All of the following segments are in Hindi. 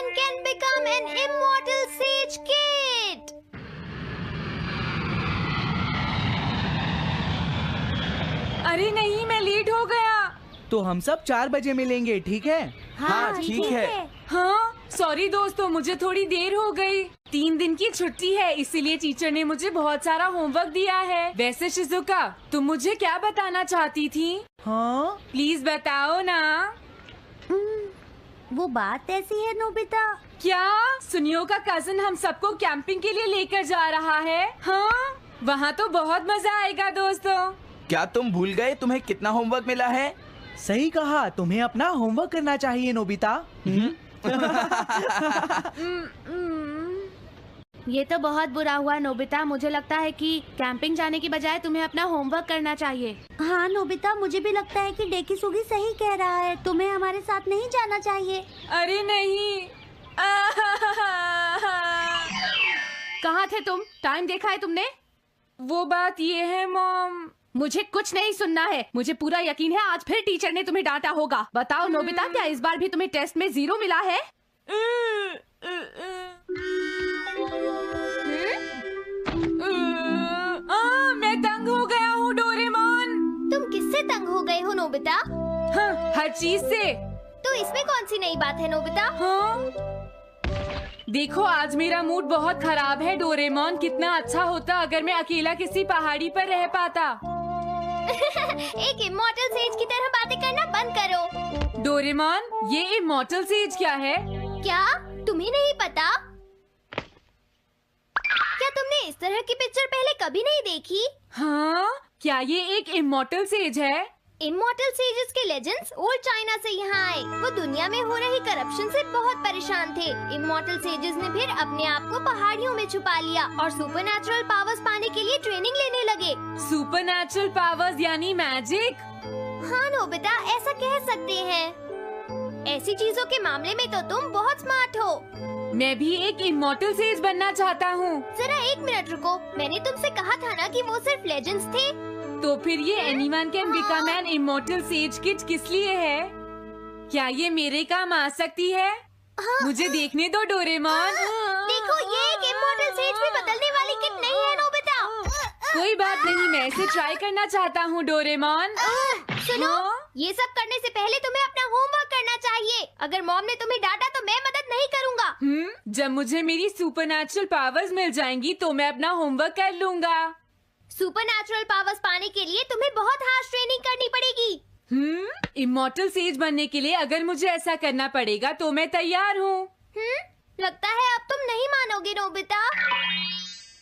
Anyone can become an immortal sage kid. अरे नहीं, मैं लेट हो गया। तो हम सब 4 बजे मिलेंगे, ठीक है? हाँ ठीक है। हाँ सॉरी दोस्तों, मुझे थोड़ी देर हो गई। 3 दिन की छुट्टी है, इसीलिए टीचर ने मुझे बहुत सारा होमवर्क दिया है। वैसे शिजुका, तुम मुझे क्या बताना चाहती थी? हाँ, प्लीज बताओ ना। वो बात ऐसी है नोबिता। क्या सुनियो का कजिन हम सबको कैंपिंग के लिए लेकर जा रहा है? हाँ, वहाँ तो बहुत मजा आएगा दोस्तों। क्या तुम भूल गए तुम्हें कितना होमवर्क मिला है? सही कहा, तुम्हें अपना होमवर्क करना चाहिए नोबिता। ये तो बहुत बुरा हुआ नोबिता। मुझे लगता है कि कैंपिंग जाने की बजाय तुम्हें अपना होमवर्क करना चाहिए। हाँ नोबिता, मुझे भी लगता है कि डेकिसुगी सही कह रहा है। तुम्हें हमारे साथ नहीं जाना चाहिए। अरे नहीं। कहाँ थे तुम? टाइम देखा है तुमने? वो बात ये है मॉम। मुझे कुछ नहीं सुनना है। मुझे पूरा यकीन है आज फिर टीचर ने तुम्हें डांटा होगा। बताओ नोबिता, क्या इस बार भी तुम्हें टेस्ट में 0 मिला है? मैं तंग हो गया हूँ डोरेमोन। तुम किससे तंग हो गए हो नोबिता? हाँ, हर चीज से। तो इसमें कौन सी नई बात है नोबिता? हाँ? देखो, आज मेरा मूड बहुत खराब है डोरेमोन। कितना अच्छा होता अगर मैं अकेला किसी पहाड़ी पर रह पाता। एक इमॉर्टल सेज की तरह बातें करना बंद करो। डोरेमोन, ये इमॉर्टल सेज क्या है? क्या तुम्हें नहीं पता? क्या तुमने इस तरह की पिक्चर पहले कभी नहीं देखी? हाँ, क्या ये एक इमॉर्टल सेज है? इमॉर्टल सेजेस के लेजेंड्स ओल्ड चाइना से यहाँ आए। वो दुनिया में हो रही करप्शन से बहुत परेशान थे। इमॉर्टल सेजेस ने फिर अपने आप को पहाड़ियों में छुपा लिया और सुपरनैचुरल पावर्स पाने के लिए ट्रेनिंग लेने लगे। सुपरनैचुरल पावर्स यानी मैजिक? हाँ नोबिता, ऐसा कह सकते हैं। ऐसी चीजों के मामले में तो तुम बहुत स्मार्ट हो। मैं भी एक इमॉर्टल सेज बनना चाहता हूँ। जरा 1 मिनट रुको। मैंने तुमसे कहा था ना कि वो सिर्फ लेजेंड्स थे। तो फिर ये anyone can become an immortal says kid किस लिए है? क्या ये मेरे काम आ सकती है? मुझे देखने दो डोरेमोन। देखो, ये एक इमॉर्टल सेज भी बदलने वाली किट नहीं है नोबिता। कोई बात नहीं, मैं इसे ट्राई करना चाहता हूँ डोरेमोन। सुनो, ये सब करने से पहले तुम्हें अपना होमवर्क करना चाहिए। अगर मॉम ने तुम्हें डांटा तो मैं मदद नहीं करूँगा। जब मुझे मेरी सुपरनैचुरल पावर्स मिल जाएंगी तो मैं अपना होमवर्क कर लूँगा। सुपरनैचुरल पावर्स पाने के लिए तुम्हें बहुत हार्श ट्रेनिंग करनी पड़ेगी। इमॉर्टल सेज बनने के लिए अगर मुझे ऐसा करना पड़ेगा तो मैं तैयार हूँ। लगता है अब तुम नहीं मानोगे नोबिता।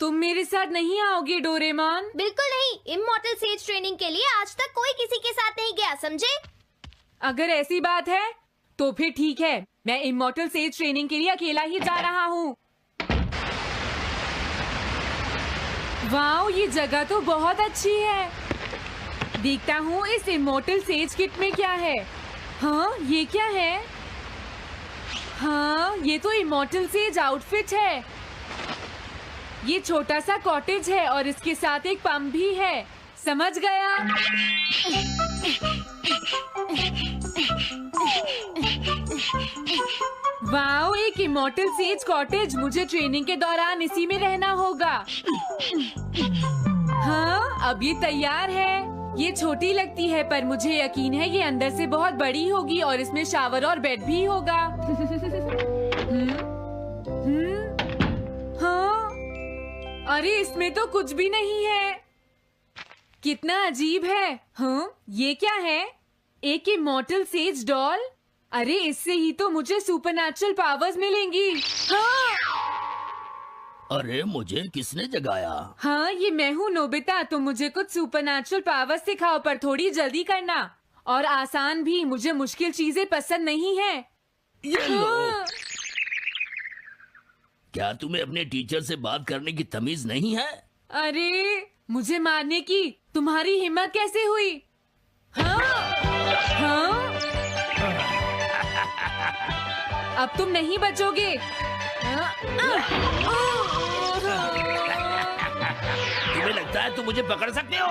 तुम मेरे साथ नहीं आओगे डोरेमोन? बिल्कुल नहीं। इमॉर्टल सेज ट्रेनिंग के लिए आज तक कोई किसी के साथ नहीं गया, समझे? अगर ऐसी बात है तो फिर ठीक है, मैं इमॉर्टल सेज ट्रेनिंग के लिए अकेला ही जा रहा हूँ। वाओ, ये जगह तो बहुत अच्छी है। देखता हूँ इस इमॉर्टल सेज किट में क्या है। हाँ, ये क्या है? हाँ, ये तो इमॉर्टल सेज आउटफिट है। ये छोटा सा कॉटेज है और इसके साथ एक पंप भी है। समझ गया। वाओ, एक इमॉर्टल सेज कॉटेज। मुझे ट्रेनिंग के दौरान इसी में रहना होगा। हाँ, अब ये तैयार है। ये छोटी लगती है पर मुझे यकीन है ये अंदर से बहुत बड़ी होगी और इसमें शावर और बेड भी होगा। हाँ, अरे इसमें तो कुछ भी नहीं है। कितना अजीब है। हाँ, ये क्या है? एक इमॉर्टल सेज डॉल। अरे इससे ही तो मुझे सुपरनैचुरल पावर्स मिलेंगी। हाँ! अरे मुझे किसने जगाया? हाँ, ये मैं हूँ नोबिता। तुम मुझे कुछ सुपरनैचुरल पावर्स सिखाओ पर थोड़ी जल्दी करना और आसान भी। मुझे मुश्किल चीजें पसंद नहीं है। ये लो। हाँ। क्या तुम्हें अपने टीचर से बात करने की तमीज नहीं है? अरे मुझे मारने की तुम्हारी हिम्मत कैसे हुई? हाँ? हाँ? अब तुम नहीं बचोगे। तुम्हें लगता है तुम मुझे पकड़ सकते हो?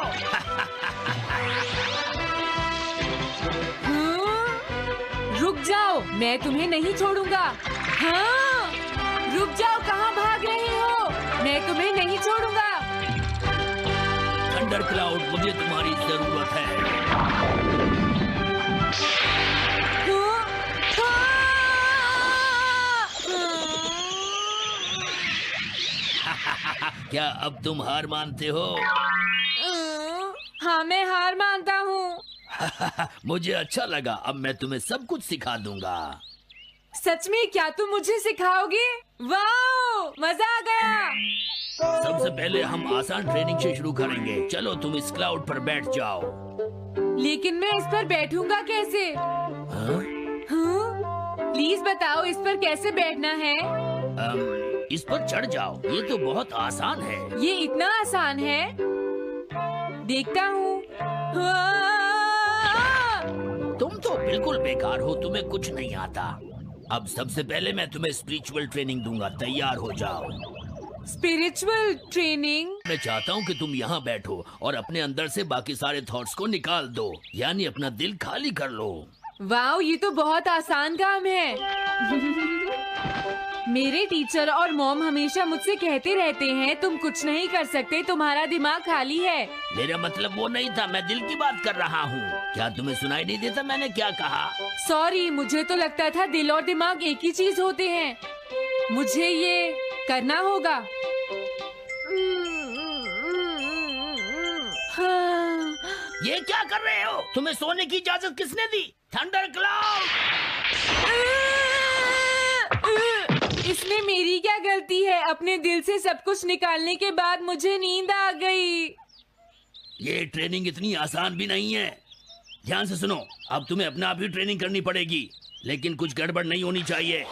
रुक जाओ, मैं तुम्हें नहीं छोड़ूंगा। हाँ, रुक जाओ, कहाँ भाग रहे हो? मैं तुम्हें नहीं छोड़ूंगा। थंडर क्लाउड, मुझे तुम्हारी जरूरत है। क्या अब तुम हार मानते हो? हाँ, मैं हार मानता हूँ। मुझे अच्छा लगा, अब मैं तुम्हें सब कुछ सिखा दूंगा। सच में? क्या तुम मुझे सिखाओगे? वाह, मजा आ गया। सबसे पहले हम आसान ट्रेनिंग से शुरू करेंगे। चलो तुम इस क्लाउड पर बैठ जाओ। लेकिन मैं इस पर बैठूंगा कैसे? हाँ? हाँ? प्लीज बताओ, इस पर कैसे बैठना है? इस पर चढ़ जाओ, ये तो बहुत आसान है। ये इतना आसान है? देखता हूँ। तुम तो बिल्कुल बेकार हो, तुम्हें कुछ नहीं आता। अब सबसे पहले मैं तुम्हें स्पिरिचुअल ट्रेनिंग दूंगा, तैयार हो जाओ। Spiritual training? मैं चाहता हूँ कि तुम यहाँ बैठो और अपने अंदर से बाकी सारे थॉट्स को निकाल दो, यानी अपना दिल खाली कर लो। वाह, ये तो बहुत आसान काम है। मेरे टीचर और मॉम हमेशा मुझसे कहते रहते हैं, तुम कुछ नहीं कर सकते, तुम्हारा दिमाग खाली है। मेरा मतलब वो नहीं था, मैं दिल की बात कर रहा हूँ। क्या तुम्हें सुनाई नहीं देता मैंने क्या कहा? सॉरी, मुझे तो लगता था दिल और दिमाग एक ही चीज होते हैं। मुझे ये करना होगा। हाँ। ये क्या कर रहे हो? तुम्हें सोने की इजाजत किसने दी? Thunder cloud! इसमें मेरी क्या गलती है? अपने दिल से सब कुछ निकालने के बाद मुझे नींद आ गई। ये ट्रेनिंग इतनी आसान भी नहीं है। ध्यान से सुनो, अब तुम्हें अपने आप ही ट्रेनिंग करनी पड़ेगी, लेकिन कुछ गड़बड़ नहीं होनी चाहिए।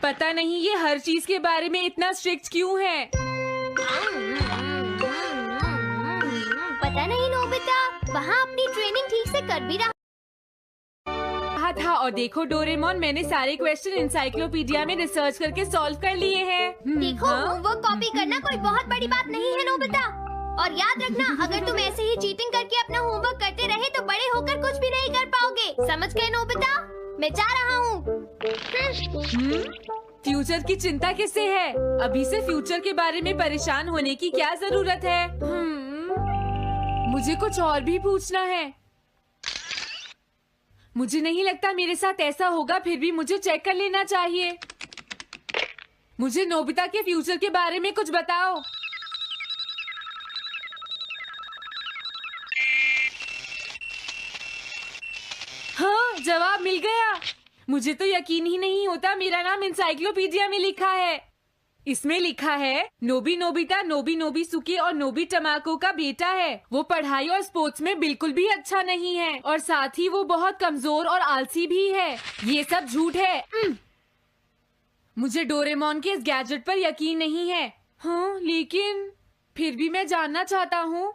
पता नहीं ये हर चीज के बारे में इतना स्ट्रिक्ट क्यों है। पता नहीं नोबिता, वहाँ अपनी ट्रेनिंग ठीक से कर भी रहा था। और देखो डोरेमोन, मैंने सारे क्वेश्चन एनसाइक्लोपीडिया में रिसर्च करके सॉल्व कर लिए हैं। देखो, होमवर्क कॉपी करना कोई बहुत बड़ी बात नहीं है नोबिता। और याद रखना, अगर तुम ऐसे ही चीटिंग करके अपना होमवर्क करते रहे तो बड़े होकर कुछ भी नहीं कर पाओगे। समझ गए नोबिता? मैं जा रहा हूँ। फ्यूचर की चिंता किससे है? अभी से फ्यूचर के बारे में परेशान होने की क्या जरूरत है? मुझे कुछ और भी पूछना है। मुझे नहीं लगता मेरे साथ ऐसा होगा, फिर भी मुझे चेक कर लेना चाहिए। मुझे नोबिता के फ्यूचर के बारे में कुछ बताओ। हाँ, जवाब मिल गया। मुझे तो यकीन ही नहीं होता, मेरा नाम एनसाइक्लोपीडिया में लिखा है। इसमें लिखा है, नोबी नोबिता नोबी नोबिसुके और नोबी टमाको का बेटा है। वो पढ़ाई और स्पोर्ट्स में बिल्कुल भी अच्छा नहीं है और साथ ही वो बहुत कमजोर और आलसी भी है। ये सब झूठ है। मुझे डोरेमोन के इस गैजेट पर यकीन नहीं है। हाँ, लेकिन फिर भी मैं जानना चाहता हूँ।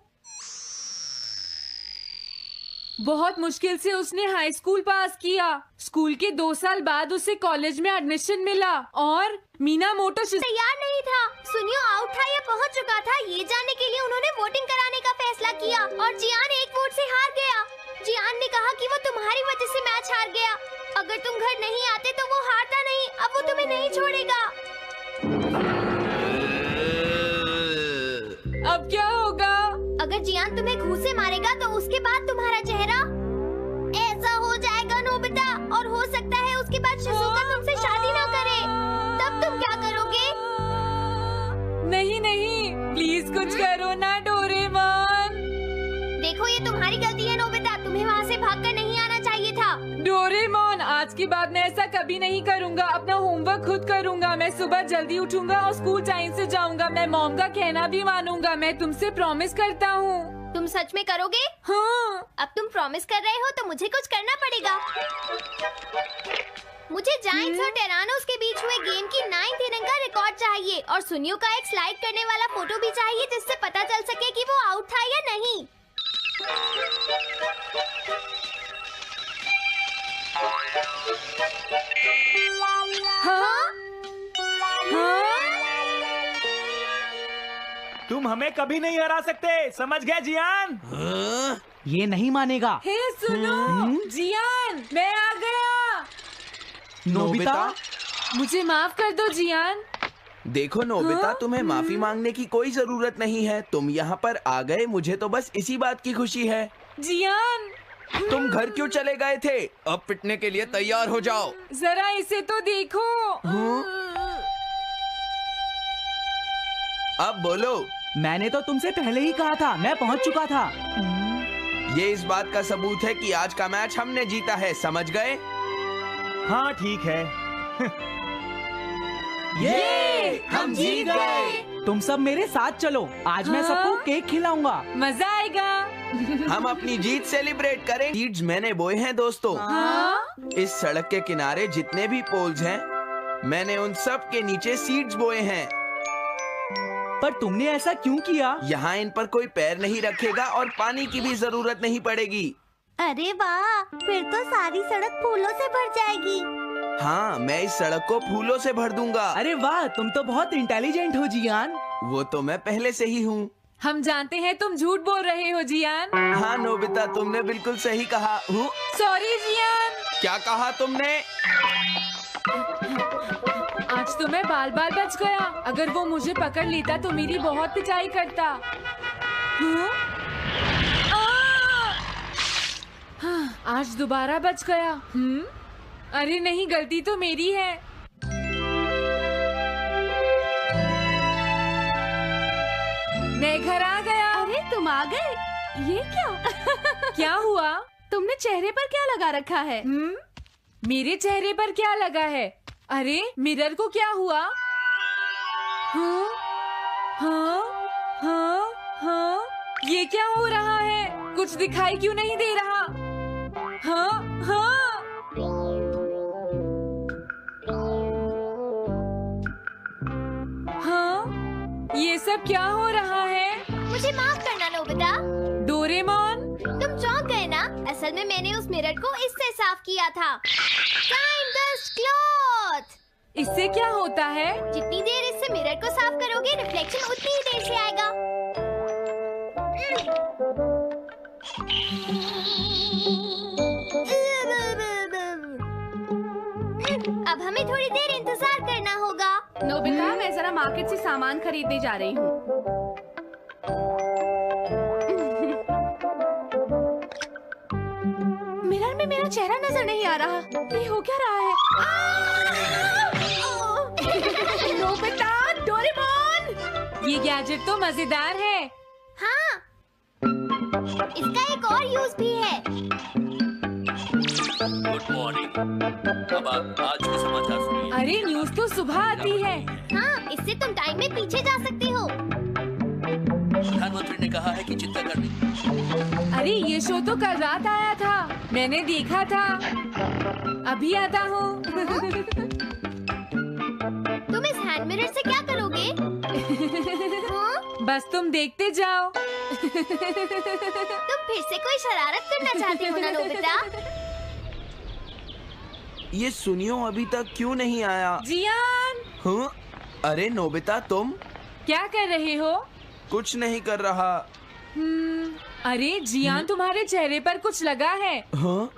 बहुत मुश्किल से उसने हाई स्कूल पास किया। स्कूल के 2 साल बाद उसे कॉलेज में एडमिशन मिला और मीनामोटो तैयार नहीं था। सुनियो आउट था या पहुंच चुका था, ये जानने के लिए उन्होंने वोटिंग कराने का फैसला किया और जियान 1 वोट से हार गया। जियान ने कहा कि वो तुम्हारी वजह से मैच हार गया। अगर तुम घर नहीं आते तो वो हारता नहीं। अब वो तुम्हें नहीं छोड़ेगा। अब क्या होगा? अगर जियान तुम्हें घूंसे मारेगा तो उसके बाद तुम्हारा चेहरा ऐसा हो जाएगा नोबिता, और हो सकता है उसके बाद शिज़ुका तुमसे शादी ना करे। तब तुम क्या करोगे? नहीं नहीं, प्लीज कुछ करो ना डोरेमोन। देखो, ये तुम्हारी गलती है नोबिता, तुम्हें वहाँ से भागकर नहीं आना चाहिए था। डोरेमोन, आज के बाद मैं ऐसा कभी नहीं करूँगा। अपना होमवर्क खुद करूँगा। मैं सुबह जल्दी उठूंगा और स्कूल टाइम से जाऊँगा। मैं मॉम का कहना भी मानूंगा। मैं तुमसे प्रॉमिस करता हूँ। तुम सच में करोगे? हाँ। अब तुम प्रॉमिस कर रहे हो तो मुझे कुछ करना पड़ेगा। मुझे जायंट्स और टेरानोस के बीच हुए गेम की 9th इनिंग का रिकॉर्ड चाहिए और सुनियो का एक स्लाइड करने वाला फोटो भी चाहिए, जिससे पता चल सके कि वो आउट था या नहीं। हाँ? हाँ? तुम हमें कभी नहीं हरा सकते, समझ गए जियान? हाँ? ये नहीं मानेगा। हे सुनो, जियान, मैं आ गया। नोबिता? मुझे माफ कर दो जियान। देखो नोबिता, तुम्हें माफी मांगने की कोई जरूरत नहीं है। तुम यहाँ पर आ गए, मुझे तो बस इसी बात की खुशी है। जियान, तुम घर क्यों चले गए थे? अब पिटने के लिए तैयार हो जाओ। जरा इसे तो देखो। अब बोलो। मैंने तो तुमसे पहले ही कहा था, मैं पहुंच चुका था। ये इस बात का सबूत है कि आज का मैच हमने जीता है, समझ गए? हाँ ठीक है। ये हम जीत गए। तुम सब मेरे साथ चलो, आज मैं सबको केक खिलाऊंगा। मजा आएगा। हम अपनी जीत सेलिब्रेट करें। सीड्स मैंने बोए हैं दोस्तों। इस सड़क के किनारे जितने भी पोल्स हैं, मैंने उन सब के नीचे सीड्स बोए हैं। पर तुमने ऐसा क्यों किया? यहाँ इन पर कोई पैर नहीं रखेगा और पानी की भी जरूरत नहीं पड़ेगी। अरे वाह, फिर तो सारी सड़क फूलों से भर जाएगी। हाँ, मैं इस सड़क को फूलों से भर दूंगा। अरे वाह, तुम तो बहुत इंटेलिजेंट हो जियान। वो तो मैं पहले से ही हूँ। हम जानते हैं तुम झूठ बोल रहे हो जियान। हाँ नोबिता, तुमने बिल्कुल सही कहा। Sorry Gian. क्या कहा तुमने? आज तो मैं बाल बाल बच गया। अगर वो मुझे पकड़ लेता तो मेरी बहुत पिटाई करता। आज दोबारा बच गया। अरे नहीं, गलती तो मेरी है। मैं घर आ गया। अरे तुम आ गए, ये क्या? क्या हुआ? तुमने चेहरे पर क्या लगा रखा है? मेरे चेहरे पर क्या लगा है? अरे मिरर को क्या हुआ? हाँ, हाँ, हाँ, हाँ, ये क्या हो रहा है? कुछ दिखाई क्यों नहीं दे रहा? हाँ, हाँ। हाँ, ये सब क्या हो रहा है? मुझे माफ करना नोबिता। डोरेमोन, तुम चौंक गए ना? असल में मैंने उस मिरर को इससे साफ किया था। Time dust cloth. इससे क्या होता है? जितनी देर इससे मिरर को साफ करोगे, रिफ्लेक्शन उतनी ही देर से आएगा। अब हमें थोड़ी देर इंतजार करना होगा। नोबिता, मैं जरा मार्केट से सामान खरीदने जा रही हूँ। मिरर में मेरा चेहरा नजर नहीं आ रहा। ये हो क्या रहा है? Nobita, Doraemon! ये गैजेट तो मजेदार है। हाँ, इसका एक और यूज भी है। Good morning. अब आप आज के समाचार सुनिए। अरे न्यूज तो सुबह आती है। हाँ, इससे तुम टाइम में पीछे जा सकते हो। प्रधानमंत्री ने कहा है कि चिंता करनी। अरे ये शो तो कल रात आया था, मैंने देखा था। अभी आता हूँ। तुम इस हैंड मिरर से क्या करोगे? हाँ? बस तुम देखते जाओ। तुम फिर से कोई शरारत करना चाहते हो ना नोबिता? ये सुनियो अभी तक क्यों नहीं आया? जियान, हाँ? अरे नोबिता, तुम क्या कर रहे हो? कुछ नहीं कर रहा। अरे जियान, तुम्हारे चेहरे पर कुछ लगा है। हाँ?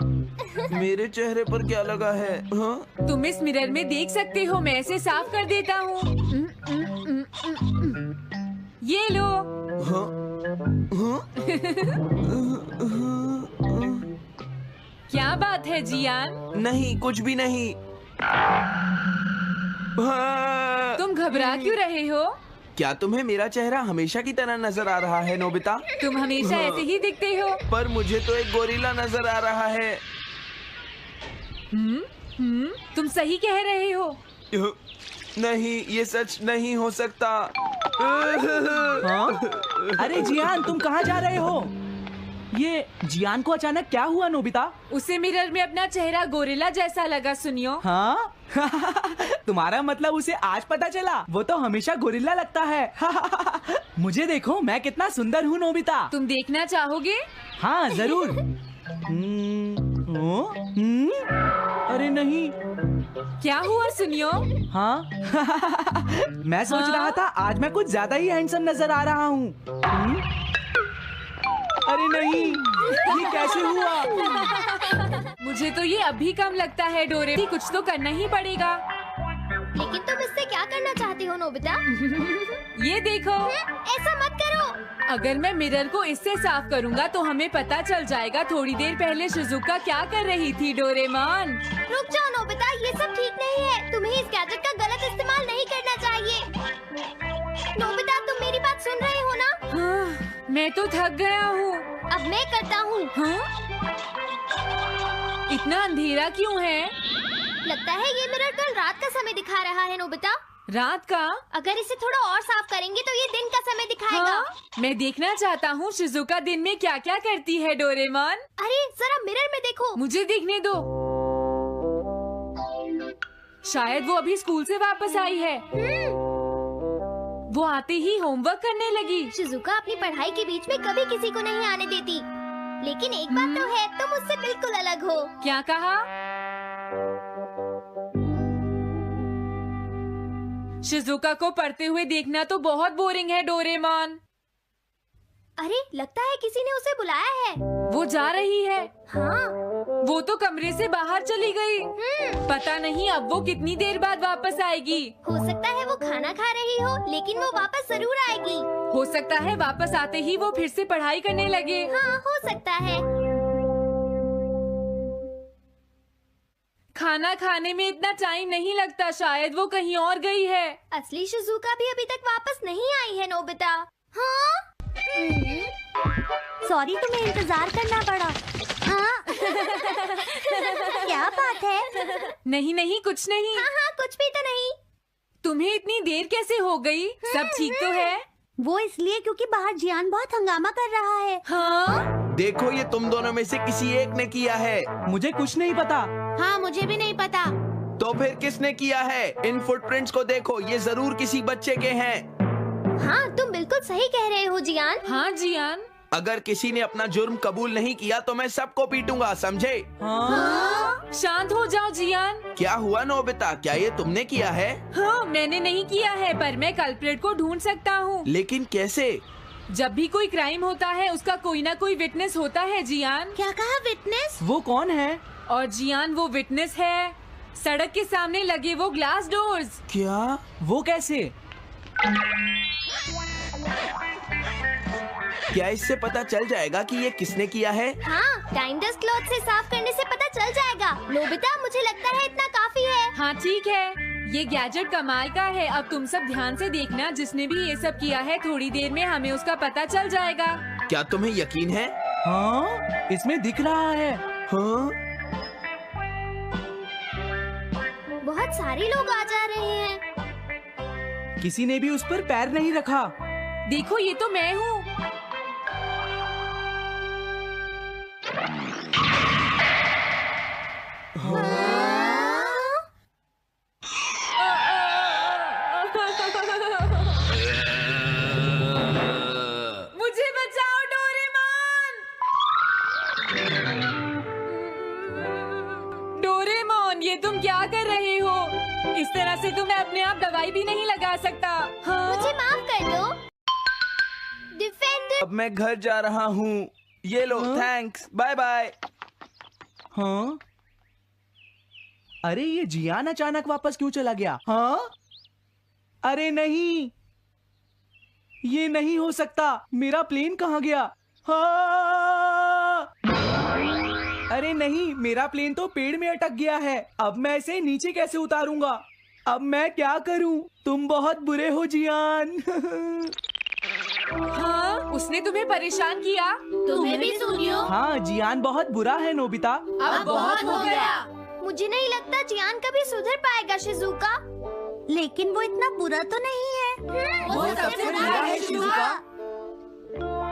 मेरे चेहरे पर क्या लगा है? हाँ? तुम इस मिरर में देख सकते हो, मैं इसे साफ कर देता हूँ। ये लो। हाँ? हाँ? क्या बात है जियान? नहीं, कुछ भी नहीं। हाँ? तुम घबरा क्यों रहे हो? क्या तुम्हें मेरा चेहरा हमेशा की तरह नजर आ रहा है नोबिता? तुम हमेशा ऐसे ही दिखते हो। पर मुझे तो एक गोरिल्ला नजर आ रहा है। तुम सही कह रहे हो। नहीं, ये सच नहीं हो सकता। हाँ? अरे जियान, तुम कहाँ जा रहे हो? ये जियान को अचानक क्या हुआ नोबिता? उसे मिरर में अपना चेहरा गोरिल्ला जैसा लगा। सुनियो। हाँ? तुम्हारा मतलब उसे आज पता चला? वो तो हमेशा गोरिल्ला लगता है। मुझे देखो, मैं कितना सुंदर हूँ नोबिता। तुम देखना चाहोगे? हाँ जरूर। अरे नहीं। क्या हुआ सुनियो? हाँ? मैं सोच रहा था आज मैं कुछ ज्यादा ही हैंडसम नजर आ रहा हूँ। अरे नहीं, ये कैसे हुआ? मुझे मुझे तो ये अभी कम लगता है डोरे, कुछ तो करना ही पड़ेगा। लेकिन तुम इससे क्या करना चाहती हो नोबिता? ये देखो, ऐसा मत करो। अगर मैं मिरर को इससे साफ करूंगा तो हमें पता चल जाएगा थोड़ी देर पहले शिजुका क्या कर रही थी। डोरेमोन रुक जाओ नोबिता, ये सब ठीक नहीं है। तुम्हें इस गैजेट का गलत इस्तेमाल नहीं करना चाहिए। नोबिता, तुम मेरी बात सुन रहे हो ना? हाँ, मैं तो थक गया हूँ। अब मैं करता हूँ। हाँ? इतना अंधेरा क्यों है? लगता है ये मिरर कल रात का समय दिखा रहा है नोबिता। रात का? अगर इसे थोड़ा और साफ करेंगे तो ये दिन का समय दिखाएगा। हाँ? मैं देखना चाहता हूँ शिजुका दिन में क्या क्या करती है। डोरेमोन, अरे जरा मिरर में देखो। मुझे देखने दो। शायद वो अभी स्कूल से वापस आई है। वो आते ही होमवर्क करने लगी। शिजुका अपनी पढ़ाई के बीच में कभी किसी को नहीं आने देती। लेकिन एक बात तो है, तुम उससे बिल्कुल अलग हो। क्या कहा? शिजुका को पढ़ते हुए देखना तो बहुत बोरिंग है डोरेमोन। अरे लगता है किसी ने उसे बुलाया है। वो जा रही है। हाँ। वो तो कमरे से बाहर चली गई। पता नहीं अब वो कितनी देर बाद वापस आएगी। हो सकता है वो खाना खा रही हो, लेकिन वो वापस जरूर आएगी। हो सकता है वापस आते ही वो फिर से पढ़ाई करने लगे। हाँ, हो सकता है। खाना खाने में इतना टाइम नहीं लगता, शायद वो कहीं और गई है। असली शिजुका भी अभी तक वापस नहीं आई है नोबिता। हाँ? सॉरी, तुम्हें इंतजार करना पड़ा। हाँ? क्या बात है? नहीं नहीं, कुछ नहीं। हाँ हाँ, कुछ भी तो नहीं। तुम्हें इतनी देर कैसे हो गई? सब ठीक तो है? वो इसलिए क्योंकि बाहर जियान बहुत हंगामा कर रहा है। हाँ? देखो, ये तुम दोनों में से किसी एक ने किया है। मुझे कुछ नहीं पता। हाँ, मुझे भी नहीं पता। तो फिर किसने किया है? इन फुटप्रिंट्स को देखो, ये जरूर किसी बच्चे के हैं। हाँ, तुम बिल्कुल सही कह रहे हो जियान। हाँ जियान। अगर किसी ने अपना जुर्म कबूल नहीं किया तो मैं सबको पीटूंगा, समझे? हाँ? शांत हो जाओ जियान। क्या हुआ नोबिता, क्या ये तुमने किया है? हाँ, मैंने नहीं किया है, पर मैं कल्प्रेट को ढूंढ सकता हूँ। लेकिन कैसे? जब भी कोई क्राइम होता है उसका कोई ना कोई विटनेस होता है जियान। क्या कहा? विटनेस? वो कौन है? और जियान वो विटनेस है। सड़क के सामने लगे वो ग्लास डोर्स। क्या? वो कैसे? क्या इससे पता चल जाएगा कि ये किसने किया है? हाँ, टाइम डस्ट क्लॉथ से साफ करने से पता चल जाएगा। नोबिता, मुझे लगता है इतना काफी है। हाँ ठीक है, ये गैजेट कमाल का है। अब तुम सब ध्यान से देखना, जिसने भी ये सब किया है थोड़ी देर में हमें उसका पता चल जाएगा। क्या तुम्हें यकीन है? हाँ, इसमें दिख रहा है। हाँ? बहुत सारे लोग आ जा रहे हैं। किसी ने भी उस पर पैर नहीं रखा। देखो, ये तो मैं हूँ। मुझे बचाओ डोरेमोन। डोरेमोन, ये तुम क्या कर रहे हो? इस तरह से तो मैं अपने आप दवाई भी नहीं लगा सकता। हाँ? मुझे माफ कर दो। डिफेंडर। अब मैं घर जा रहा हूँ। ये लो, थैंक्स, बाय बाय। हाँ? अरे ये जियान अचानक वापस क्यों चला गया? हाँ? अरे नहीं, ये नहीं हो सकता। मेरा प्लेन कहाँ गया? हाँ! अरे नहीं, मेरा प्लेन तो पेड़ में अटक गया है। अब मैं इसे नीचे कैसे उतारूंगा? अब मैं क्या करूं? तुम बहुत बुरे हो जियान। हाँ? उसने तुम्हें परेशान किया? तुम्हें भी सुनियो। हाँ, जियान बहुत बुरा है नोबिता। अब बहुत हो गया। मुझे नहीं लगता जियान कभी सुधर पाएगा शिजुका। लेकिन वो इतना बुरा तो नहीं है। वो सबसे बुरा है शिजुका।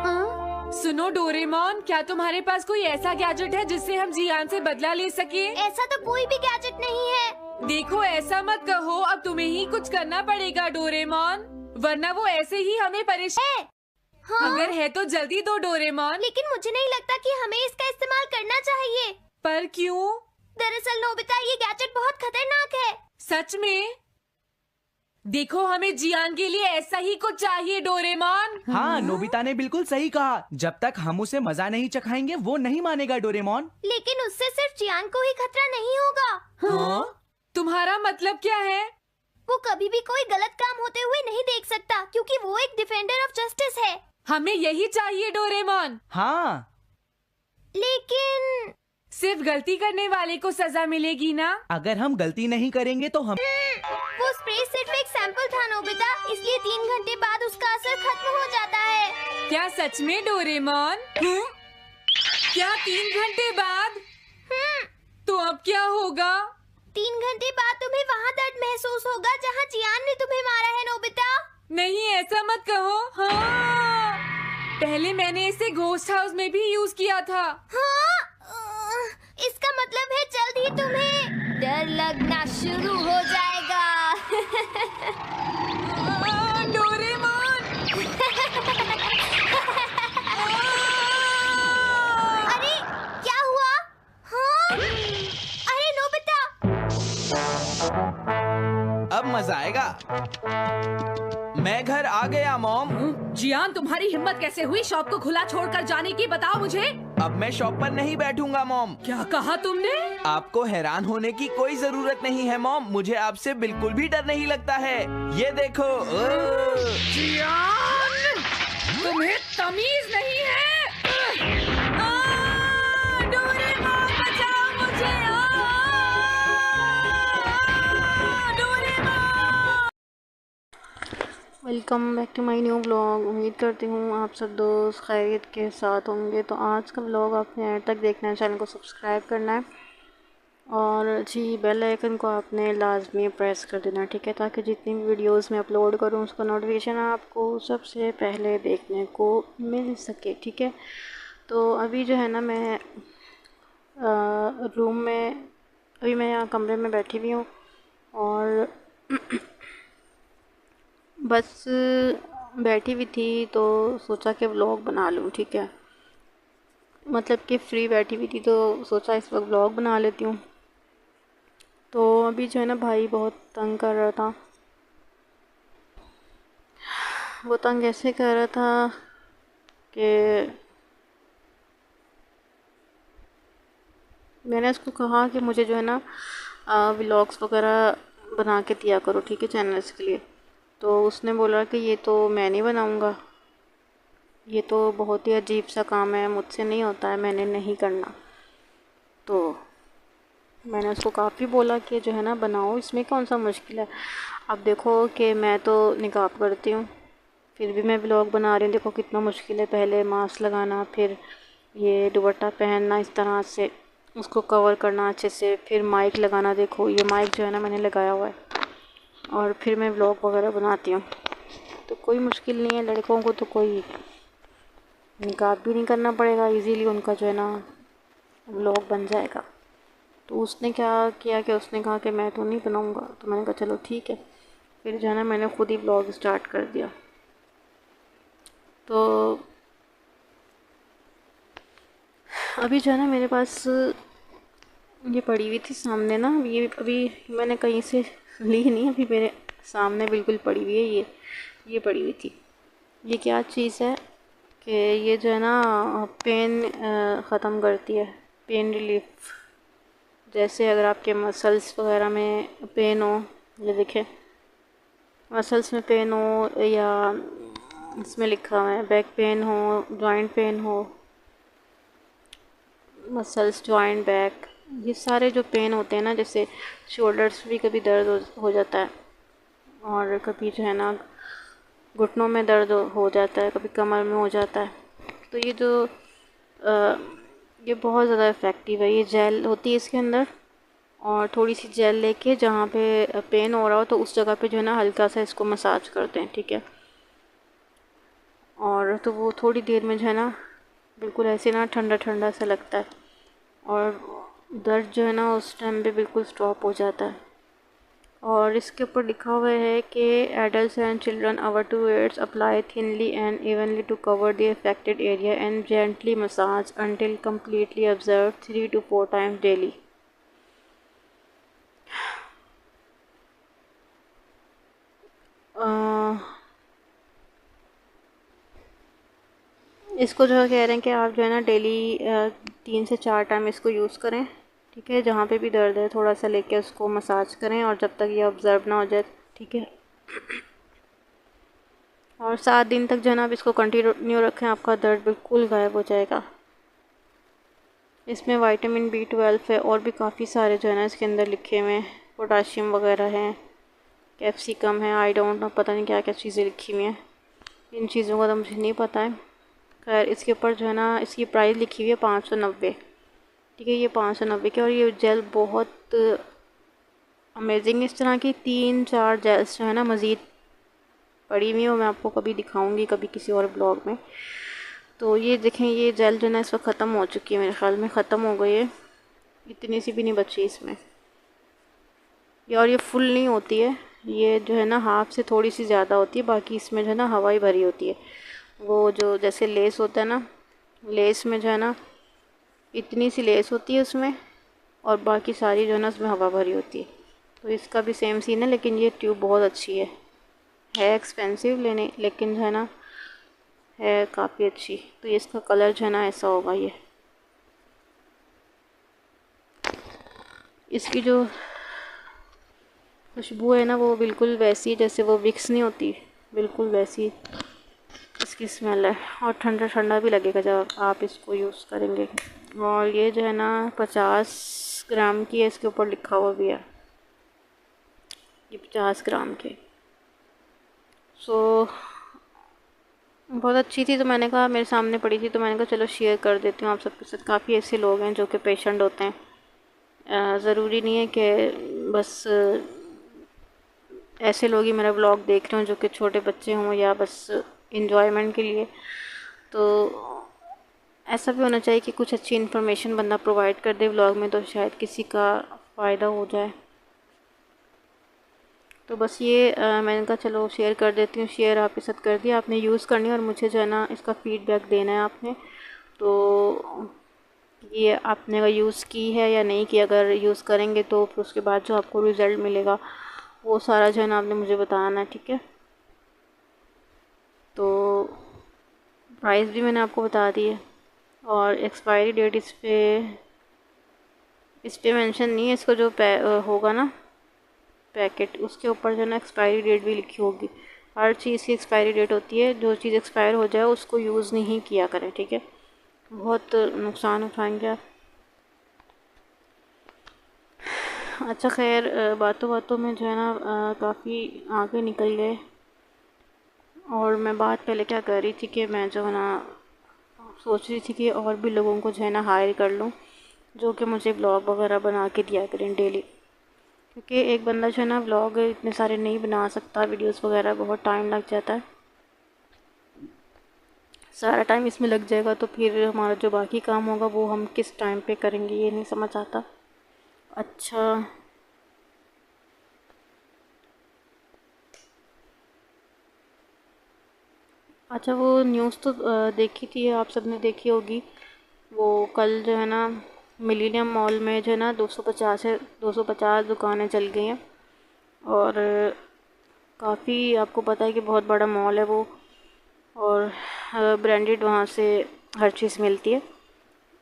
हाँ? सुनो डोरेमोन, क्या तुम्हारे पास कोई ऐसा गैजेट है जिससे हम जियान से बदला ले सके? ऐसा तो कोई भी गैजेट नहीं है। देखो, ऐसा मत कहो, अब तुम्हें ही कुछ करना पड़ेगा डोरेमोन, वरना वो ऐसे ही हमें परेशान। हाँ? अगर है तो जल्दी दो डोरेमोन। लेकिन मुझे नहीं लगता कि हमें इसका इस्तेमाल करना चाहिए। पर क्यों? दरअसल नोबिता, ये गैजेट बहुत खतरनाक है। सच में? देखो, हमें जियान के लिए ऐसा ही कुछ चाहिए डोरेमोन। हाँ, नोबिता ने बिल्कुल सही कहा। जब तक हम उसे मजा नहीं चखाएंगे वो नहीं मानेगा डोरेमोन। लेकिन उससे सिर्फ चियान को ही खतरा नहीं होगा। हाँ? तुम्हारा मतलब क्या है? वो कभी भी कोई गलत काम होते हुए नहीं देख सकता, क्योंकि वो एक डिफेंडर ऑफ जस्टिस है। हमें यही चाहिए डोरेमोन। हाँ, लेकिन सिर्फ गलती करने वाले को सजा मिलेगी ना? अगर हम गलती नहीं करेंगे तो हम वो स्प्रे सिर्फ एक सैंपल था नोबिता, इसलिए 3 घंटे बाद उसका असर खत्म हो जाता है। क्या सच में डोरेमोन? क्या 3 घंटे बाद? तो अब क्या होगा? 3 घंटे बाद तुम्हें वहाँ दर्द महसूस होगा जहाँ जियान ने तुम्हें मारा है नोबिता। नहीं, ऐसा मत कहो। हाँ, पहले मैंने इसे घोस्ट हाउस में भी यूज किया था। हाँ? इसका मतलब है जल्द ही तुम्हें डर लगना शुरू हो जाएगा। डोरेमोन! अरे क्या हुआ? हाँ? अरे नोबिता! अब मजा आएगा। मैं घर आ गया मॉम। जियान, तुम्हारी हिम्मत कैसे हुई शॉप को खुला छोड़कर जाने की? बताओ मुझे। अब मैं शॉप पर नहीं बैठूंगा मॉम। क्या कहा तुमने? आपको हैरान होने की कोई जरूरत नहीं है मॉम, मुझे आपसे बिल्कुल भी डर नहीं लगता है। ये देखो। जियान, तुम्हें तमीज नहीं है। डोरेमोन, बचाओ मुझे! Doraemon! Welcome back to my new vlog. उम्मीद करती हूँ आप सब दोस्त खैरियत के साथ होंगे। तो आज का व्लॉग आपने एंड तक देखना है, चैनल को सब्सक्राइब करना है और जी बेल आइकन को आपने लाजमी प्रेस कर देना, ठीक है, ताकि जितनी भी वीडियोस मैं अपलोड करूँ उसका नोटिफिकेशन आपको सबसे पहले देखने को मिल सके, ठीक है। तो अभी जो है ना मैं रूम में, अभी मैं यहाँ कमरे में बैठी हुई हूँ और बस बैठी हुई थी तो सोचा कि व्लॉग बना लूँ, ठीक है। मतलब कि फ्री बैठी हुई थी तो सोचा इस वक्त व्लॉग बना लेती हूँ। तो अभी जो है ना भाई बहुत तंग कर रहा था। वो तंग ऐसे कर रहा था कि मैंने उसको कहा कि मुझे जो है ना व्लॉग्स वगैरह बना के दिया करो, ठीक है, चैनल्स के लिए। तो उसने बोला कि ये तो मैं नहीं बनाऊँगा, ये तो बहुत ही अजीब सा काम है, मुझसे नहीं होता है, मैंने नहीं करना। तो मैंने उसको काफ़ी बोला कि जो है ना बनाओ, इसमें कौन सा मुश्किल है। अब देखो कि मैं तो निकाब करती हूँ, फिर भी मैं व्लॉग बना रही हूँ। देखो कितना मुश्किल है, पहले मास्क लगाना, फिर ये दुपट्टा पहनना, इस तरह से उसको कवर करना अच्छे से, फिर माइक लगाना। देखो ये माइक जो है ना मैंने लगाया हुआ है और फिर मैं व्लॉग वगैरह बनाती हूँ। तो कोई मुश्किल नहीं है, लड़कों को तो कोई निकाब भी नहीं करना पड़ेगा, इजीली उनका जो है ना व्लॉग बन जाएगा। तो उसने क्या किया कि उसने कहा कि मैं तो नहीं बनाऊँगा। तो मैंने कहा चलो ठीक है, फिर जो है ना मैंने ख़ुद ही व्लॉग स्टार्ट कर दिया। तो अभी जो है ना मेरे पास ये पड़ी हुई थी सामने ना, ये अभी मैंने कहीं से ली नहीं, अभी मेरे सामने बिल्कुल पड़ी हुई है। ये पड़ी हुई थी। ये क्या चीज़ है कि ये जो है ना पेन ख़त्म करती है, पेन रिलीफ। जैसे अगर आपके मसल्स वगैरह में पेन हो, ये देखें, मसल्स में पेन हो, या इसमें लिखा हुआ है बैक पेन हो, जॉइंट पेन हो, मसल्स, जॉइंट, बैक, ये सारे जो पेन होते हैं ना, जैसे शोल्डर्स भी कभी दर्द हो जाता है और कभी जो है ना घुटनों में दर्द हो जाता है, कभी कमर में हो जाता है। तो ये जो ये बहुत ज़्यादा इफ़ेक्टिव है। ये जेल होती है इसके अंदर, और थोड़ी सी जेल लेके जहाँ पे पेन हो रहा हो तो उस जगह पे जो है ना हल्का सा इसको मसाज करते हैं, ठीक है। और तो वो थोड़ी देर में जो है ना बिल्कुल ऐसे ना ठंडा ठंडा सा लगता है और दर्द जो है ना उस टाइम पे बिल्कुल स्टॉप हो जाता है। और इसके ऊपर लिखा हुआ है कि adults and children over two ages apply thinly and evenly to cover the affected area and gently massage until completely observe 3 to 4 times डेली। इसको जो है कह रहे हैं कि आप जो है ना डेली 3 से 4 टाइम इसको यूज़ करें, ठीक है। जहाँ पे भी दर्द है थोड़ा सा लेके उसको मसाज करें और जब तक ये ऑब्ज़र्व ना हो जाए, ठीक है। और 7 दिन तक जो है ना आप इसको कंटिन्यू रखें, आपका दर्द बिल्कुल गायब हो जाएगा। इसमें विटामिन B12 है और भी काफ़ी सारे जो है ना इसके अंदर लिखे हुए हैं, पोटाशियम वगैरह है, कैप्सिकम है, आई डोंट नो, पता नहीं क्या क्या चीज़ें लिखी हुई हैं, इन चीज़ों का तो मुझे नहीं पता है। खैर इसके ऊपर जो है ना इसकी प्राइस लिखी हुई है 590, ठीक है। ये 590 की, और ये जेल बहुत अमेजिंग। इस तरह की 3-4 जेल्स जो है ना मज़ीद पड़ी हुई है, मैं आपको कभी दिखाऊंगी, कभी किसी और ब्लॉग में। तो ये देखें, ये जेल जो है ना इस वक्त ख़त्म हो चुकी है, मेरे ख्याल में ख़त्म हो गई है, इतनी सी भी नहीं बची इसमें। और ये फुल नहीं होती है, ये जो है ना हाफ से थोड़ी सी ज़्यादा होती है, बाकी इसमें जो है ना हवा ही भरी होती है। वो जो जैसे लेस होता है ना, लेस में जो है ना इतनी सी लेस होती है उसमें, और बाकी सारी जो है ना उसमें हवा भरी होती है। तो इसका भी सेम सीन है, लेकिन ये ट्यूब बहुत अच्छी है एक्सपेंसिव लेने, लेकिन जो है ना है काफ़ी अच्छी। तो ये इसका कलर जो है ना ऐसा होगा। ये इसकी जो खुशबू है ना वो बिल्कुल वैसी जैसे वो विक्स नहीं होती, बिल्कुल वैसी इसकी स्मेल है, और ठंडा ठंडा भी लगेगा जब आप इसको यूज़ करेंगे। और ये जो है ना 50 ग्राम की है, इसके ऊपर लिखा हुआ भी है ये 50 ग्राम के। सो बहुत अच्छी थी, तो मैंने कहा मेरे सामने पड़ी थी तो मैंने कहा चलो शेयर कर देती हूँ आप सबके साथ। काफ़ी ऐसे लोग हैं जो कि पेशेंट होते हैं, ज़रूरी नहीं है कि बस ऐसे लोग ही मेरा व्लॉग देख रहे हों जो कि छोटे बच्चे हों या बस इंजॉयमेंट के लिए। तो ऐसा भी होना चाहिए कि कुछ अच्छी इन्फॉर्मेशन बंदा प्रोवाइड कर दे व्लॉग में, तो शायद किसी का फ़ायदा हो जाए। तो बस ये मैंने कहा चलो शेयर कर देती हूँ। शेयर आपके साथ कर दिया, आपने यूज़ करनी है और मुझे जो है ना इसका फ़ीडबैक देना है आपने। तो ये आपने अगर यूज़ की है या नहीं की, अगर यूज़ करेंगे तो फिर उसके बाद जो आपको रिज़ल्ट मिलेगा वो सारा जो है ना आपने मुझे बताना है, ठीक है। तो प्राइस भी मैंने आपको बता दी है, और एक्सपायरी डेट इस पे मेंशन नहीं है। इसको जो होगा ना पैकेट, उसके ऊपर जो है ना एक्सपायरी डेट भी लिखी होगी। हर चीज़ की एक्सपायरी डेट होती है, जो चीज़ एक्सपायर हो जाए उसको यूज़ नहीं किया करें, ठीक है। बहुत नुकसान उठाएंगे आप। अच्छा खैर, बातों बातों में जो है ना काफ़ी आगे निकल गए। और मैं बात पहले क्या कर रही थी कि मैं जो है ना सोच रही थी कि और भी लोगों को जो है ना हायर कर लूँ जो कि मुझे ब्लॉग वगैरह बना के दिया करें डेली, क्योंकि एक बंदा जो है ना व्लॉग इतने सारे नहीं बना सकता, वीडियोस वगैरह बहुत टाइम लग जाता है। सारा टाइम इसमें लग जाएगा तो फिर हमारा जो बाकी काम होगा वो हम किस टाइम पे करेंगे, ये नहीं समझ आता। अच्छा वो न्यूज़ तो देखी थी, आप सबने देखी होगी। वो कल जो है ना मिलेनियम मॉल में जो है ना 250 दुकानें चल गई हैं, और काफ़ी आपको पता है कि बहुत बड़ा मॉल है वो, और ब्रांडेड वहाँ से हर चीज़ मिलती है।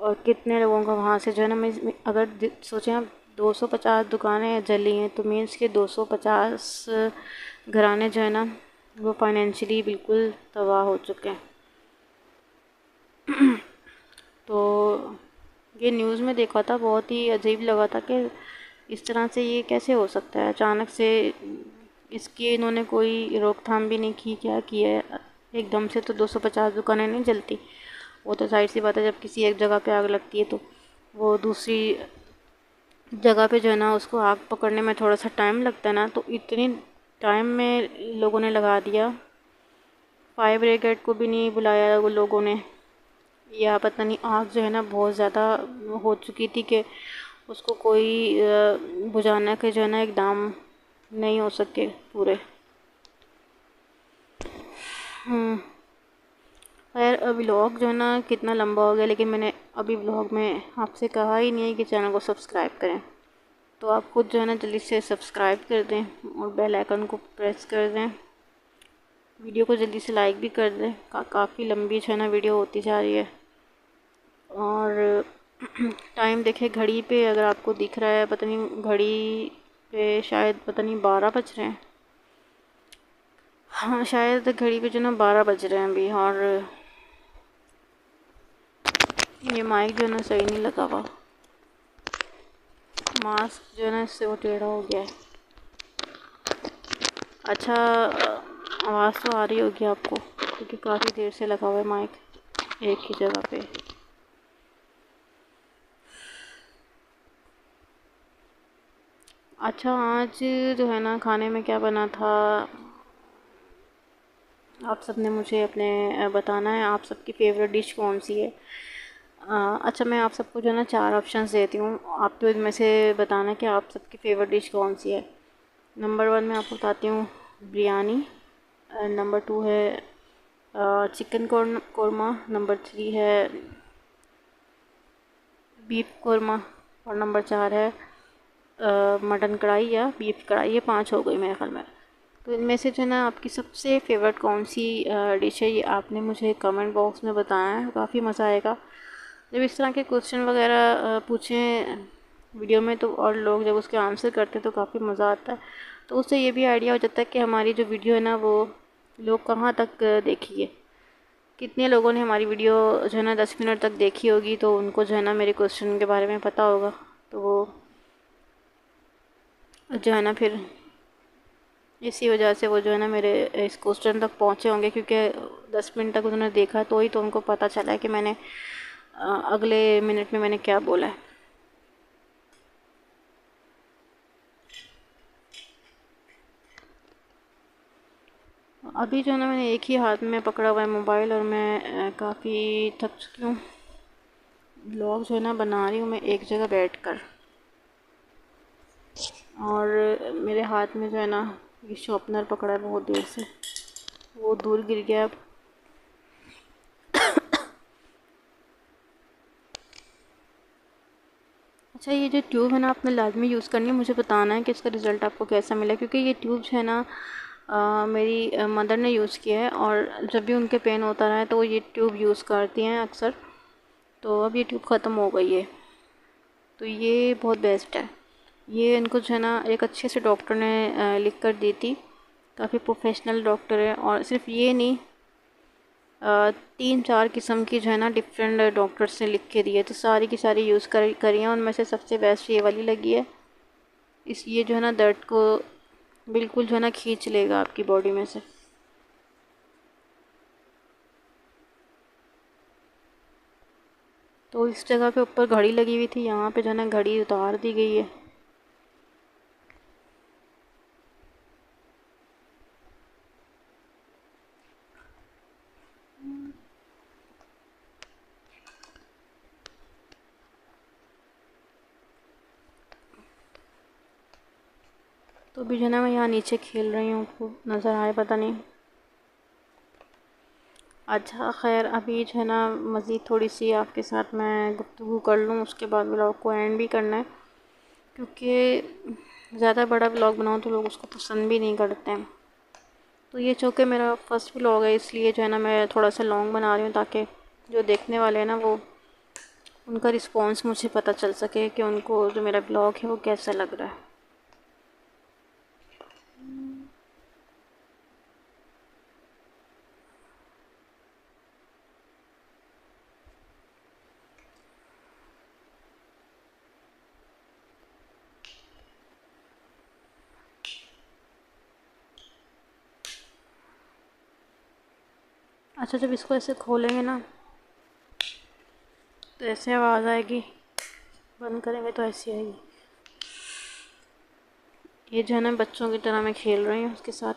और कितने लोगों का वहाँ से जो है ना, अगर सोचें आप 250 दुकानें जली हैं तो मीन्स के 250 घराने जो है ना वो फाइनेंशियली बिल्कुल तबाह हो चुके हैं। तो ये न्यूज़ में देखा था, बहुत ही अजीब लगा था कि इस तरह से ये कैसे हो सकता है। अचानक से इसकी इन्होंने कोई रोकथाम भी नहीं की, क्या किया है एकदम से तो 250 दुकानें नहीं जलती। वो तो जाहिर सी बात है, जब किसी एक जगह पे आग लगती है तो वो दूसरी जगह पे जो है ना उसको आग पकड़ने में थोड़ा सा टाइम लगता है ना, तो इतनी टाइम में लोगों ने लगा दिया। फायर ब्रिगेड को भी नहीं बुलाया वो लोगों ने, या पता नहीं आग जो है ना बहुत ज़्यादा हो चुकी थी कि उसको कोई बुझाने के जो है ना एकदम नहीं हो सके पूरे। खैर व्लॉग जो है ना कितना लंबा हो गया, लेकिन मैंने अभी व्लॉग में आपसे कहा ही नहीं है कि चैनल को सब्सक्राइब करें। तो आप खुद जो है ना जल्दी से सब्सक्राइब कर दें और बेल आइकन को प्रेस कर दें, वीडियो को जल्दी से लाइक भी कर दें। काफ़ी लंबी जो है ना वीडियो होती जा रही है। और टाइम देखें घड़ी पे, अगर आपको दिख रहा है, पता नहीं घड़ी पे शायद पता नहीं 12 बज रहे हैं। हाँ शायद घड़ी पे जो ना 12 बज रहे हैं अभी। और ये माइक जो है ना सही नहीं लगा हुआ, मास्क जो है ना इससे वो टेढ़ा हो गया है। अच्छा आवाज़ तो आ रही होगी आपको, क्योंकि काफ़ी देर से लगा हुआ है माइक एक ही जगह पे। अच्छा आज जो है ना खाने में क्या बना था, आप सब ने मुझे अपने बताना है आप सबकी फ़ेवरेट डिश कौन सी है। अच्छा मैं आप सबको जो है ना 4 ऑप्शंस देती हूँ, आप तो इनमें से बताना कि आप सबकी फ़ेवरेट डिश कौन सी है। नंबर 1 में आपको बताती हूँ बिरयानी, नंबर 2 है चिकन कोरमा, नंबर 3 है बीफ कोरमा, और नंबर 4 है मटन कढ़ाई या बीफ कढ़ाई। ये 5 हो गई मेरे ख्याल में। तो इनमें से जो है ना आपकी सबसे फ़ेवरेट कौन सी डिश है, ये आपने मुझे कमेंट बॉक्स में बताया है। काफ़ी मज़ा आएगा जब इस तरह के क्वेश्चन वगैरह पूछें वीडियो में, तो और लोग जब उसके आंसर करते हैं तो काफ़ी मज़ा आता है। तो उससे ये भी आइडिया हो जाता है कि हमारी जो वीडियो है ना वो लोग कहाँ तक देखी है, कितने लोगों ने हमारी वीडियो जो है ना 10 मिनट तक देखी होगी, तो उनको जो है ना मेरे क्वेश्चन के बारे में पता होगा। तो वो जो है ना फिर इसी वजह से वो जो है ना मेरे इस क्वेश्चन तक पहुँचे होंगे, क्योंकि 10 मिनट तक उन्होंने देखा तो ही तो उनको पता चला है कि मैंने अगले मिनट में मैंने क्या बोला है। अभी जो है ना मैंने एक ही हाथ में पकड़ा हुआ है मोबाइल, और मैं काफ़ी थक चुकी हूँ। व्लॉग जो है ना बना रही हूँ मैं एक जगह बैठकर, और मेरे हाथ में जो है ना ये शॉर्पनर पकड़ा है बहुत देर से, वो दूर गिर गया अब। अच्छा ये जो ट्यूब है ना आपने लाजमी यूज़ करनी है, मुझे बताना है कि इसका रिज़ल्ट आपको कैसा मिला, क्योंकि ये ट्यूब जो है ना मेरी मदर ने यूज़ किया है, और जब भी उनके पेन होता रहा है तो वो ये ट्यूब यूज़ करती हैं अक्सर। तो अब ये ट्यूब ख़त्म हो गई है, तो ये बहुत बेस्ट है। ये इनको जो है ना एक अच्छे से डॉक्टर ने लिख कर दी थी, काफ़ी प्रोफेशनल डॉक्टर है। और सिर्फ ये नहीं 3-4 किस्म की जो है ना डिफरेंट डॉक्टर्स ने लिख के दी है, तो सारी की सारी यूज़ करी हैं। उनमें से सबसे बेस्ट ये वाली लगी है। ये जो है ना दर्द को बिल्कुल जो है ना खींच लेगा आपकी बॉडी में से। तो इस जगह पे ऊपर घड़ी लगी हुई थी, यहाँ पे जो है ना घड़ी उतार दी गई है। तो अभी जो है ना मैं यहाँ नीचे खेल रही हूँ, आपको नज़र आए पता नहीं। अच्छा खैर अभी जो है ना मज़ीद थोड़ी सी आपके साथ मैं गुफ्तगू कर लूँ, उसके बाद व्लॉग को एंड भी करना है, क्योंकि ज़्यादा बड़ा व्लॉग बनाओ तो लोग उसको पसंद भी नहीं करते हैं। तो ये चूँकि मेरा फर्स्ट व्लॉग है, इसलिए जो है ना मैं थोड़ा सा लॉन्ग बना रही हूँ, ताकि जो देखने वाले हैं ना वो उनका रिस्पॉन्स मुझे पता चल सके कि उनको जो मेरा व्लॉग है वो कैसा लग रहा है। अच्छा जब इसको ऐसे खोलेंगे ना तो ऐसे आवाज़ आएगी, बंद करेंगे तो ऐसी आएगी। ये जो है ना बच्चों की तरह मैं खेल रही हूँ उसके साथ।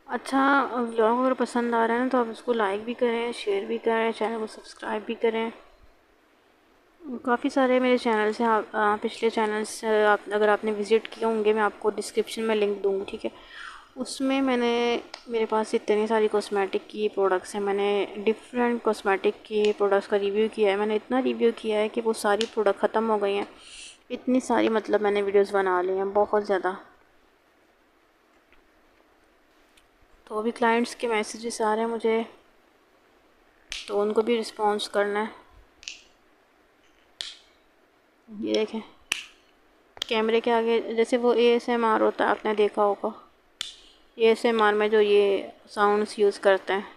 अच्छा व्लॉग अगर पसंद आ रहा है ना तो आप इसको लाइक भी करें, शेयर भी करें, चैनल को सब्सक्राइब भी करें। काफ़ी सारे मेरे चैनल्स हैं, पिछले चैनल्स आप अगर आपने विज़िट किए होंगे मैं आपको डिस्क्रिप्शन में लिंक दूँगी, ठीक है। उसमें मेरे पास इतनी सारी कॉस्मेटिक की प्रोडक्ट्स हैं। मैंने डिफरेंट कॉस्मेटिक की प्रोडक्ट्स का रिव्यू किया है। मैंने इतना रिव्यू किया है कि वो सारी प्रोडक्ट ख़त्म हो गई हैं। इतनी सारी मतलब मैंने वीडियोस बना ली हैं, बहुत ज़्यादा। तो अभी क्लाइंट्स के मैसेजेस आ रहे हैं मुझे, तो उनको भी रिस्पॉन्स करना है। ये देखें कैमरे के आगे जैसे वो ASMR होता है, आपने देखा होगा ASMR में जो ये साउंड्स यूज़ करते हैं।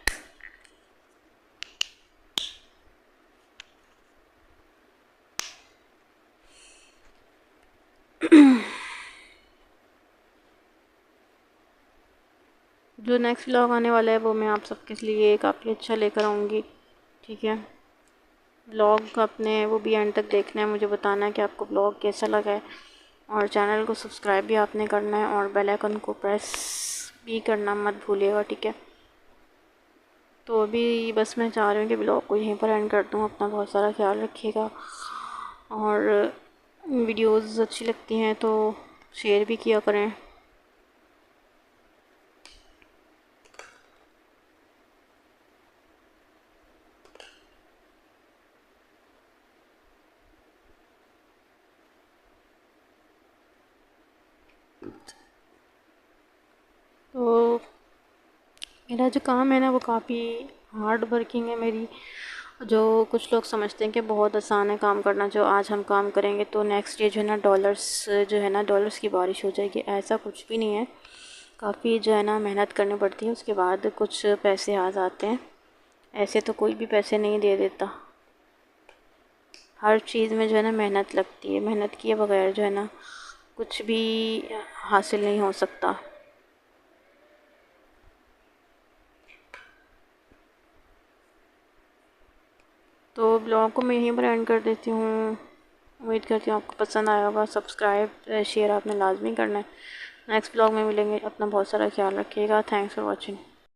जो नेक्स्ट व्लॉग आने वाला है वो मैं आप सबके लिए काफ़ी अच्छा लेकर आऊँगी, ठीक है। व्लॉग अपने वो भी एंड तक देखना है, मुझे बताना है कि आपको व्लॉग कैसा लगा है, और चैनल को सब्सक्राइब भी आपने करना है और बेल आइकन को प्रेस भी करना मत भूलिएगा, ठीक है। तो अभी बस मैं चाह रही हूँ कि व्लॉग को यहीं पर एंड कर दूँ। अपना बहुत सारा ख्याल रखिएगा, और वीडियोज़ अच्छी लगती हैं तो शेयर भी किया करें। तो मेरा जो काम है ना वो काफ़ी हार्ड वर्किंग है मेरी। जो कुछ लोग समझते हैं कि बहुत आसान है काम करना, जो आज हम काम करेंगे तो नेक्स्ट डे जो है ना डॉलर्स की बारिश हो जाएगी, ऐसा कुछ भी नहीं है। काफ़ी जो है ना मेहनत करनी पड़ती है, उसके बाद कुछ पैसे आ जाते हैं। ऐसे तो कोई भी पैसे नहीं दे देता। हर चीज़ में जो है ना मेहनत लगती है, मेहनत किए बगैर जो है ना कुछ भी हासिल नहीं हो सकता। तो ब्लॉग को मैं यहीं पर एंड कर देती हूँ। उम्मीद करती हूँ आपको पसंद आया होगा। सब्सक्राइब शेयर आपने लाजमी करना है। नेक्स्ट ब्लॉग में मिलेंगे। अपना बहुत सारा ख्याल रखिएगा। Thanks for watching.